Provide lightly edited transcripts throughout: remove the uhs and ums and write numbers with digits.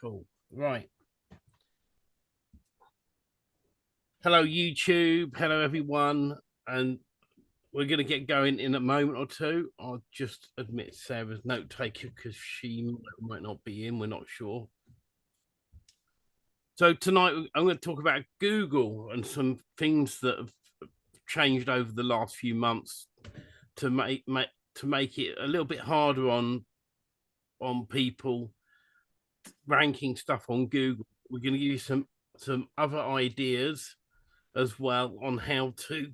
Cool. Right. Hello, YouTube. Hello, everyone. And we're going to get going in a moment or two. I'll just admit Sarah's note taker because she might not be in. We're not sure. So tonight I'm going to talk about Google and some things that have changed over the last few months to make it a little bit harder on people ranking stuff on Google. We're going to give you some other ideas as well on how to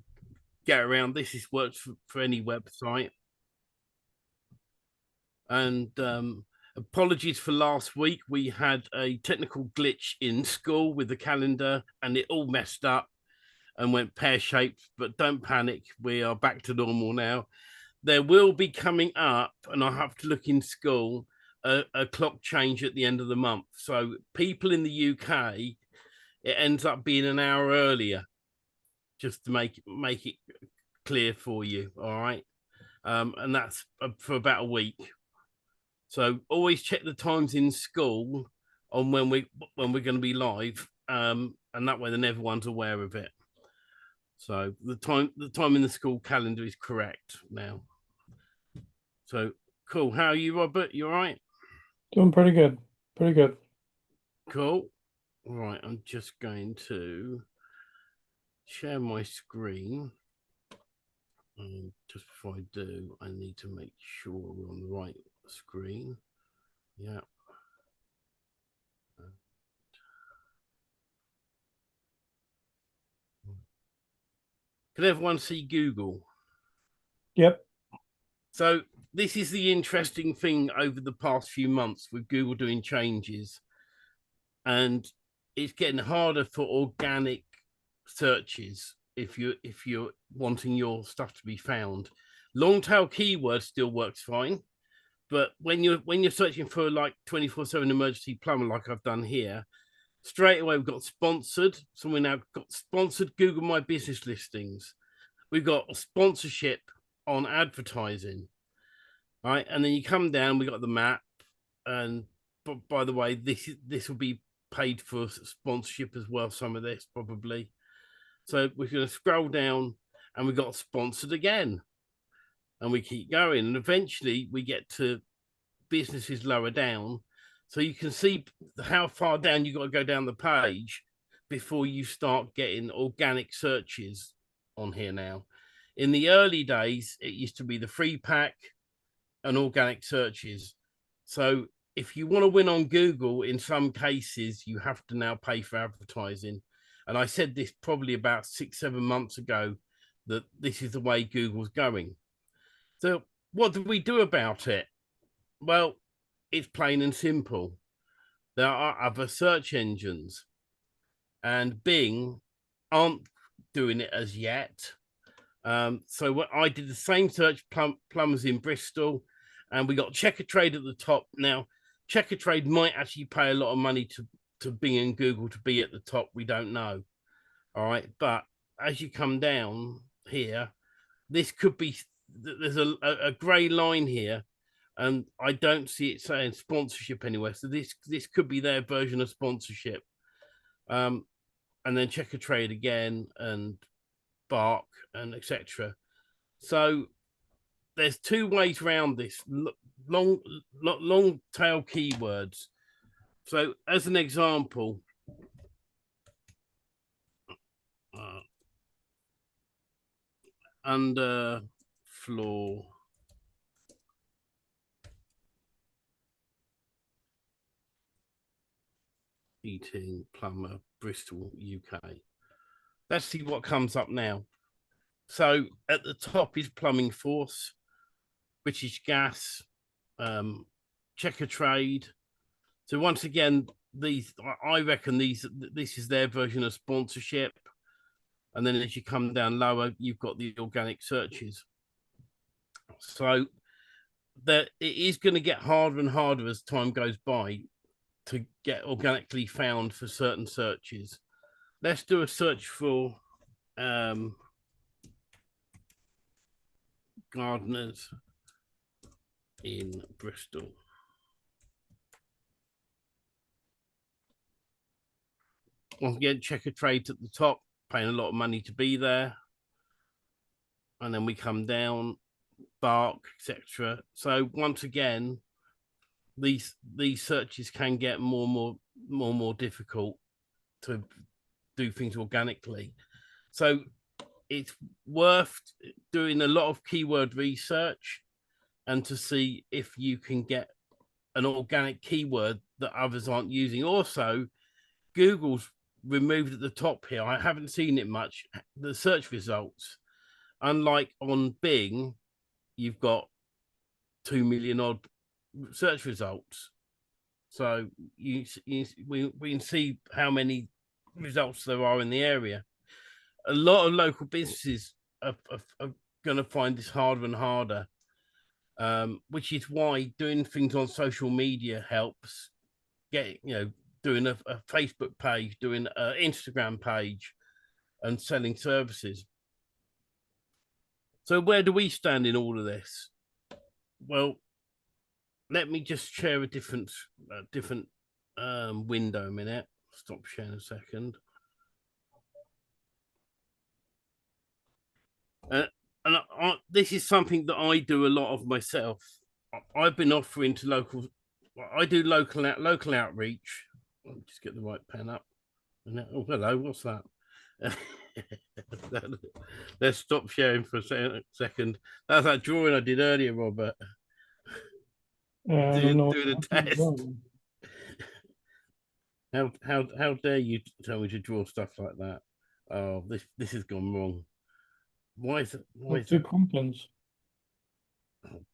get around this. This works for any website. And apologies for last week. We had a technical glitch in school with the calendar and it all messed up and went pear-shaped, but don't panic. We are back to normal now. There will be coming up, and I have to look in school, a clock change at the end of the month. So people in the UK, it ends up being an hour earlier, just to make it clear for you. All right. And that's for about a week. So always check the times in school on when we're going to be live, and that way then everyone's aware of it. So the time in the school calendar is correct now. So cool. How are you, Robert? You all right? Doing pretty good. Pretty good. Cool. All right. I'm just going to share my screen. And just before I do, I need to make sure we're on the right screen. Yeah. Can everyone see Google? Yep. So this is the interesting thing over the past few months with Google doing changes, and it's getting harder for organic searches if you're wanting your stuff to be found. Long tail keywords still works fine, but when you're searching for like 24/7 emergency plumber, like I've done here, straight away we've got sponsored. So we now got sponsored Google My Business listings. We've got a sponsorship on advertising. Right, and then you come down, we got the map, and but by the way, this will be paid for sponsorship as well, some of this probably. So we're going to scroll down and we got sponsored again, and we keep going, and eventually we get to businesses lower down, so you can see how far down you got to go down the page before you start getting organic searches on here now. In the early days, it used to be the free pack and organic searches. So if you want to win on Google, in some cases, you have to now pay for advertising. And I said this probably about 6-7 months ago, that this is the way Google's going. So what do we do about it? Well, it's plain and simple. There are other search engines, and Bing aren't doing it as yet. So what I did the same search, plumbers in Bristol, and we got Checkatrade at the top. Now, Checkatrade might actually pay a lot of money to Bing and Google to be at the top. We don't know. All right, but as you come down here, this could be, there's a grey line here, and I don't see it saying sponsorship anywhere. So this could be their version of sponsorship. And then Checkatrade again, and Bark, and etc. So there's two ways around this: long tail keywords. So as an example, under floor heating plumber Bristol UK. Let's see what comes up now. So at the top is Plumbing Force, British Gas, Checkatrade. So once again, these, I reckon this is their version of sponsorship. And then as you come down lower, you've got the organic searches. So that it is going to get harder and harder as time goes by to get organically found for certain searches. Let's do a search for gardeners in Bristol. Once again, Checker Trades at the top, paying a lot of money to be there. And then we come down, Bark, etc. So once again, these searches can get more and more difficult to do things organically. So it's worth doing a lot of keyword research and to see if you can get an organic keyword that others aren't using. Also, Google's removed at the top here, I haven't seen it much, the search results. Unlike on Bing, you've got 2 million odd search results. So we can see how many results there are in the area. A lot of local businesses are going to find this harder and harder, which is why doing things on social media helps. Doing a Facebook page, doing an Instagram page, and selling services. So where do we stand in all of this? Well, let me just share a different window a minute. Stop sharing a second. This is something that I do a lot of myself. I've been offering to local. I do local outreach. Let me just get the right pen up. Oh, hello. What's that? Let's stop sharing for a second. That's that drawing I did earlier, Robert. Doing a test. How dare you tell me to draw stuff like that? Oh, this has gone wrong. Why is it? Why is two pumpkins? Oh.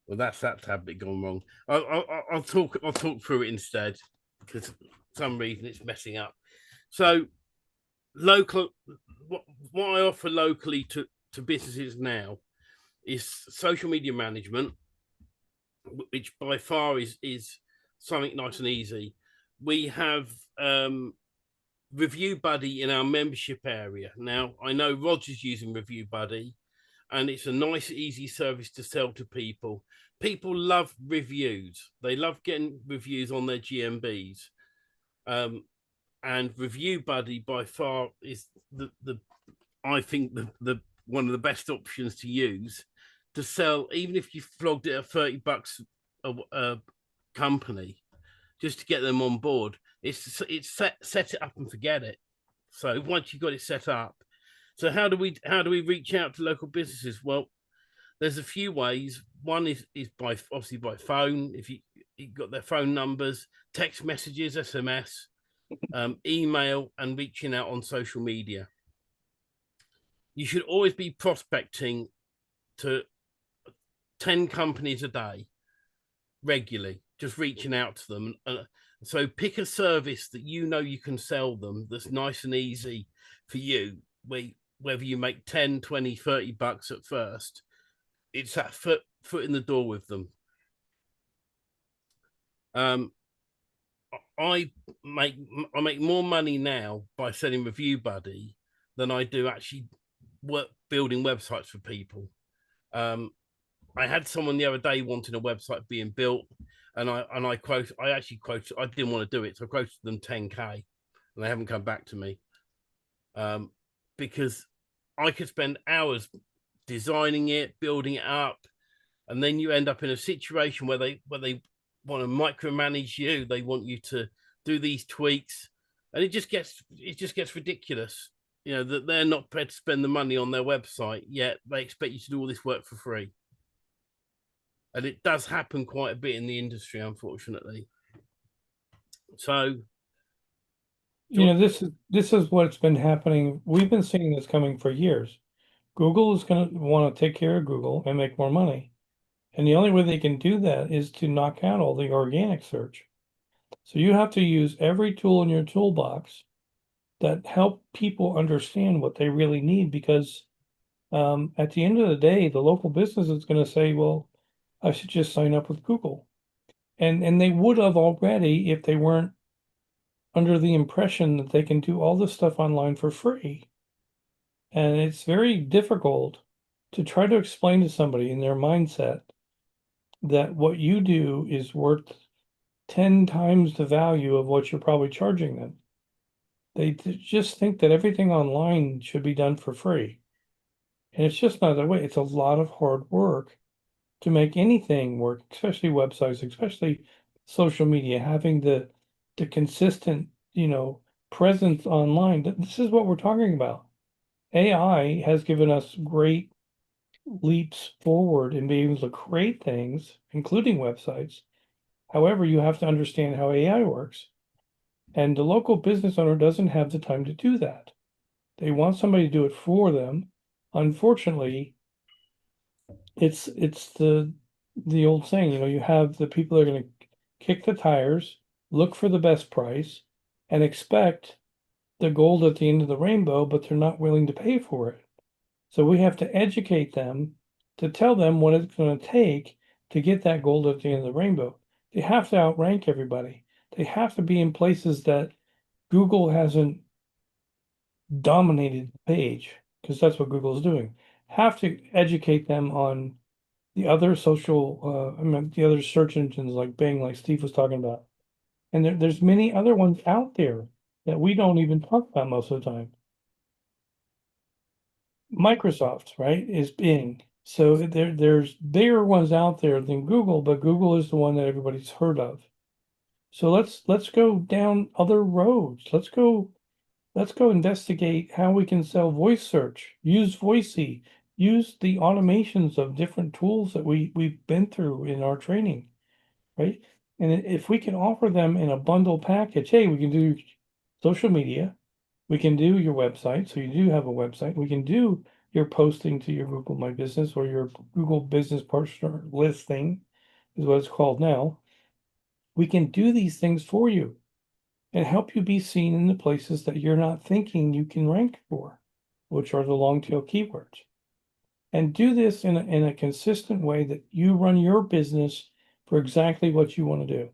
Well, that's that tablet gone wrong. I'll talk through it instead because for some reason it's messing up. So local, what I offer locally to businesses now is social media management, which by far is something nice and easy. We have Review Buddy in our membership area. Now, I know Roger's using Review Buddy, and it's a nice, easy service to sell to people. People love reviews. They love getting reviews on their GMBs. And Review Buddy by far is I think the one of the best options to use to sell, even if you flogged it at $30 a company, just to get them on board. It's set it up and forget it. So once you've got it set up, so how do we reach out to local businesses? Well, there's a few ways. One is by phone. If you got their phone numbers, text messages, SMS, email, and reaching out on social media. You should always be prospecting to 10 companies a day regularly, just reaching out to them. So pick a service that you know you can sell them that's nice and easy for you, whether you make 10, 20, $30 at first. It's that foot in the door with them. I make more money now by selling Review Buddy than I do actually building websites for people. I had someone the other day wanting a website being built, and I actually quoted. I didn't want to do it, so I quoted them 10K, and they haven't come back to me, because I could spend hours designing it, building it up, and then you end up in a situation where they want to micromanage you. They want you to do these tweaks, and it just gets ridiculous. You know, that they're not prepared to spend the money on their website, yet they expect you to do all this work for free. And it does happen quite a bit in the industry, unfortunately. So, this is what's been happening. We've been seeing this coming for years. Google is going to want to take care of Google and make more money. And the only way they can do that is to knock out all the organic search. So you have to use every tool in your toolbox that help people understand what they really need, because at the end of the day, the local business is going to say, well, I should just sign up with Google. And they would have already if they weren't under the impression that they can do all this stuff online for free. And it's very difficult to try to explain to somebody in their mindset that what you do is worth 10 times the value of what you're probably charging them. just think that everything online should be done for free. And it's just not that way. It's a lot of hard work to make anything work, especially websites, especially social media, having the consistent, presence online. This is what we're talking about. AI has given us great leaps forward in being able to create things, including websites. However, you have to understand how AI works. And the local business owner doesn't have the time to do that. They want somebody to do it for them. Unfortunately, it's the old saying, you have the people that are going to kick the tires, look for the best price, and expect the gold at the end of the rainbow, but they're not willing to pay for it. So we have to educate them to tell them what it's going to take to get that gold at the end of the rainbow. They have to outrank everybody. They have to be in places that Google hasn't dominated the page, because that's what Google is doing. Have to educate them on the other the other search engines like Bing, like Steve was talking about. And there's many other ones out there that we don't even talk about most of the time. Microsoft, right, is Bing. So there's bigger ones out there than Google, but Google is the one that everybody's heard of. So let's go down other roads. Let's go investigate how we can sell voice search, use Voicey, use the automations of different tools that we've been through in our training, right? And if we can offer them in a bundle package, hey, we can do social media, we can do your website, so you do have a website, we can do your posting to your Google My Business or your Google Business Partner listing, is what it's called now. We can do these things for you and help you be seen in the places that you're not thinking you can rank for, which are the long tail keywords. And do this in a consistent way that you run your business for exactly what you want to do.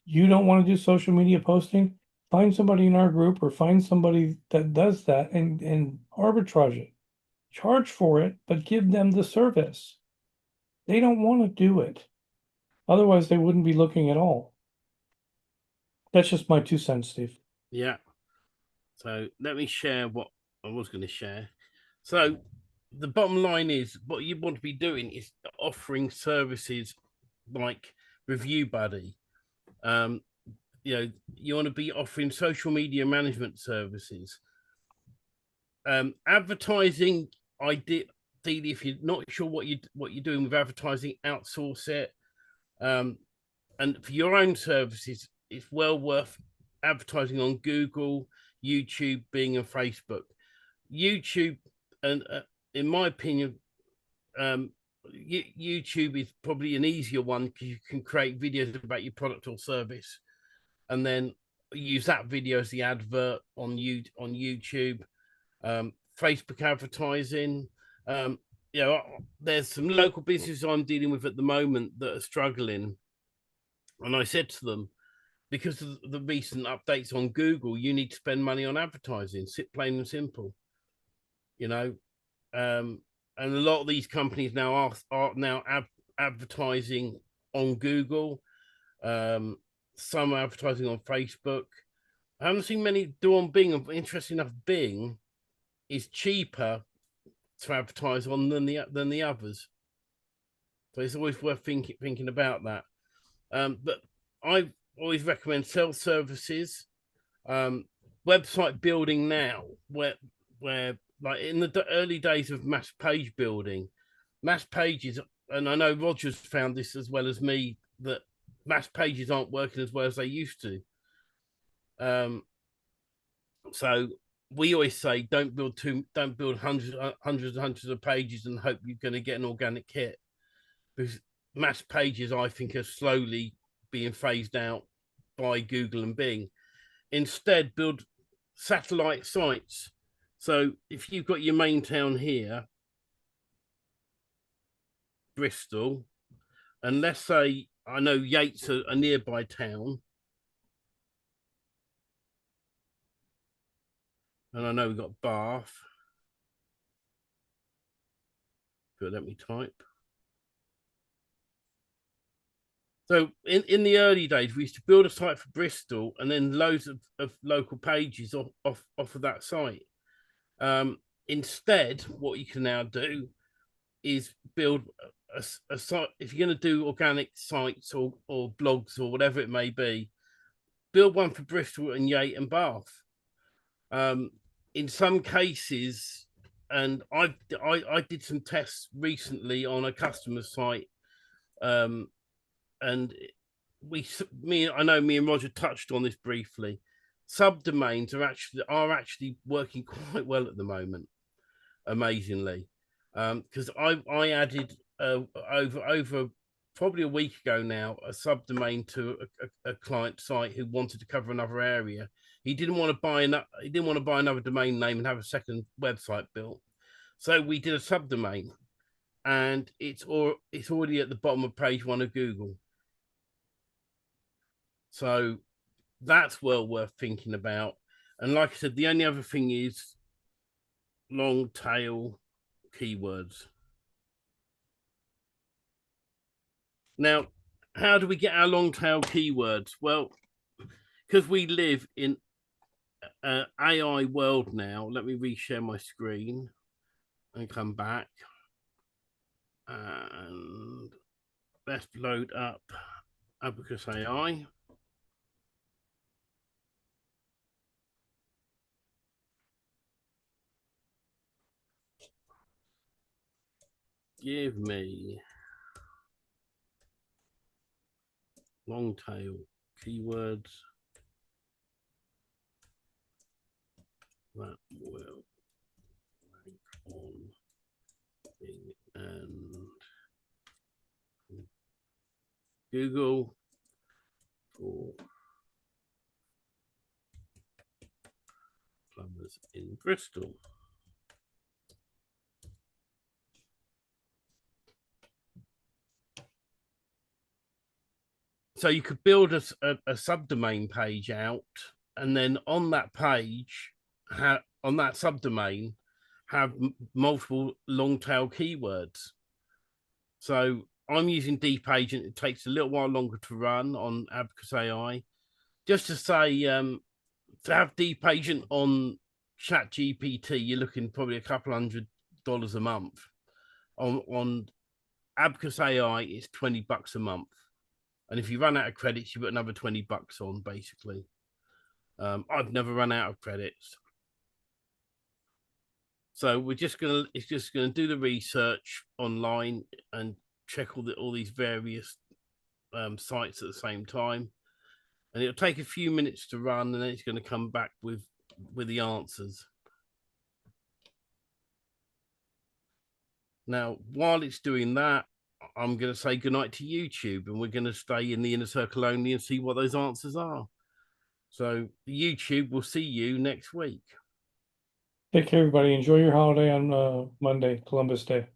You don't want to do social media posting? Find somebody in our group or find somebody that does that and arbitrage it. Charge for it, but give them the service. They don't want to do it. Otherwise, they wouldn't be looking at all. That's just my 2 cents, Steve. Yeah. So let me share what I was going to share. So the bottom line is what you want to be doing is offering services like Review Buddy. You want to be offering social media management services. Advertising, if you're not sure what you're doing with advertising, outsource it. And for your own services, it's well worth advertising on Google, YouTube, Bing, and Facebook. YouTube, and in my opinion, YouTube is probably an easier one because you can create videos about your product or service, and then use that video as the advert on YouTube. Facebook advertising. Um, there's some local businesses I'm dealing with at the moment that are struggling, and I said to them, because of the recent updates on Google, you need to spend money on advertising. Plain and simple. You know, and a lot of these companies now are now advertising on Google. Some are advertising on Facebook. I haven't seen many do on Bing. Interesting enough, Bing is cheaper to advertise on than the others. So it's always worth thinking about that. But I always recommend self services, website building now, where like in the early days of mass page building, mass pages, and I know Roger's found this as well as me, that mass pages aren't working as well as they used to. So we always say don't build hundreds of pages and hope you're going to get an organic hit, because mass pages I think are slowly being phased out by Google and Bing. Instead, build satellite sites. So if you've got your main town here, Bristol, and let's say I know Yates, a nearby town, and I know we've got Bath. But let me type. So in the early days, we used to build a site for Bristol and then loads of local pages off of that site. Instead, what you can now do is build a site. If you're going to do organic sites or blogs or whatever it may be, build one for Bristol and Yate and Bath. In some cases, and I did some tests recently on a customer site, and I know me and Roger touched on this briefly. Subdomains are actually working quite well at the moment, amazingly, because I added over probably a week ago now a subdomain to a client site who wanted to cover another area. He didn't want to buy another domain name and have a second website built, so we did a subdomain, and it's already at the bottom of page 1 of Google. So that's well worth thinking about. And like I said, the only other thing is long tail keywords. Now, how do we get our long tail keywords? Well, because we live in an AI world now, let me reshare my screen and come back. And let's load up Abacus AI. Give me long tail keywords that will rank on Bing and Google for plumbers in Bristol. So you could build a subdomain page out, and then on that page, on that subdomain, have multiple long tail keywords. So I'm using Deep Agent. It takes a little while longer to run on Abacus AI. Just to say, to have Deep Agent on ChatGPT, you're looking probably a couple $100 a month. On Abacus AI, it's $20 a month. And if you run out of credits, you put another $20 on, basically. I've never run out of credits. So it's just gonna do the research online and check all these various sites at the same time, and it'll take a few minutes to run, and then it's going to come back with the answers. Now, while it's doing that, I'm going to say goodnight to YouTube, and we're going to stay in the inner circle only and see what those answers are. So YouTube, we'll see you next week. Take care, everybody. Enjoy your holiday on Monday, Columbus Day.